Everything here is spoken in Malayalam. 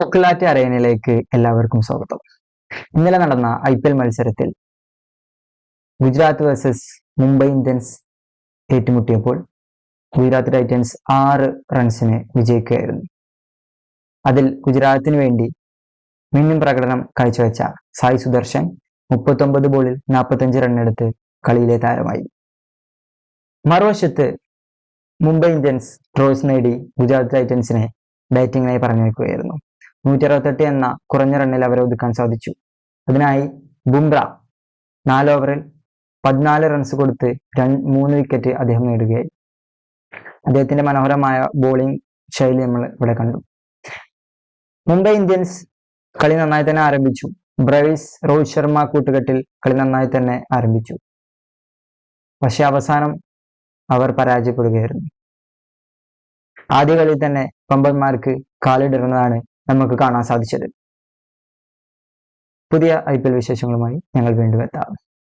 പൊക്കിളാറ്റ് അരേനയിലേക്ക് എല്ലാവർക്കും സ്വാഗതം. ഇന്നലെ നടന്ന IPL മത്സരത്തിൽ ഗുജറാത്ത് വേഴ്സസ് മുംബൈ ഇന്ത്യൻസ് ഏറ്റുമുട്ടിയപ്പോൾ ഗുജറാത്ത് ടൈറ്റൻസ് 6 റൺസിന് വിജയിക്കുകയായിരുന്നു. അതിൽ ഗുജറാത്തിന് വേണ്ടി മിന്നും പ്രകടനം കാഴ്ചവെച്ച സായി സുദർശൻ 39 ബോളിൽ 45 റണ്ണെടുത്ത് കളിയിലെ താരമായി. മറുവശത്ത് മുംബൈ ഇന്ത്യൻസ് ടോസ് നേടി ഗുജറാത്ത് ടൈറ്റൻസിനെ ബാറ്റിംഗിനായി പറഞ്ഞയക്കുകയായിരുന്നു. 168 എന്ന കുറഞ്ഞ റണ്ണിൽ അവരെ ഒതുക്കാൻ സാധിച്ചു. അതിനായി ബുംറ 4 ഓവറിൽ 14 റൺസ് കൊടുത്ത് 3 വിക്കറ്റ് അദ്ദേഹം നേടുകയായി. അദ്ദേഹത്തിന്റെ മനോഹരമായ ബോളിംഗ് ശൈലി നമ്മൾ ഇവിടെ കണ്ടു. മുംബൈ ഇന്ത്യൻസ് കളി നന്നായി തന്നെ ആരംഭിച്ചു. ബ്രൈസ് രോഹിത് ശർമ്മ കൂട്ടുകെട്ടിൽ കളി നന്നായി തന്നെ ആരംഭിച്ചു. പക്ഷെ അവസാനം അവർ പരാജയപ്പെടുകയായിരുന്നു. ആദ്യ കളിയിൽ തന്നെ പമ്പന്മാർക്ക് കാലിടറുന്നതാണ് നമുക്ക് കാണാൻ സാധിച്ചത്. പുതിയ IPL വിശേഷങ്ങളുമായി ഞങ്ങൾ വീണ്ടും എത്താം.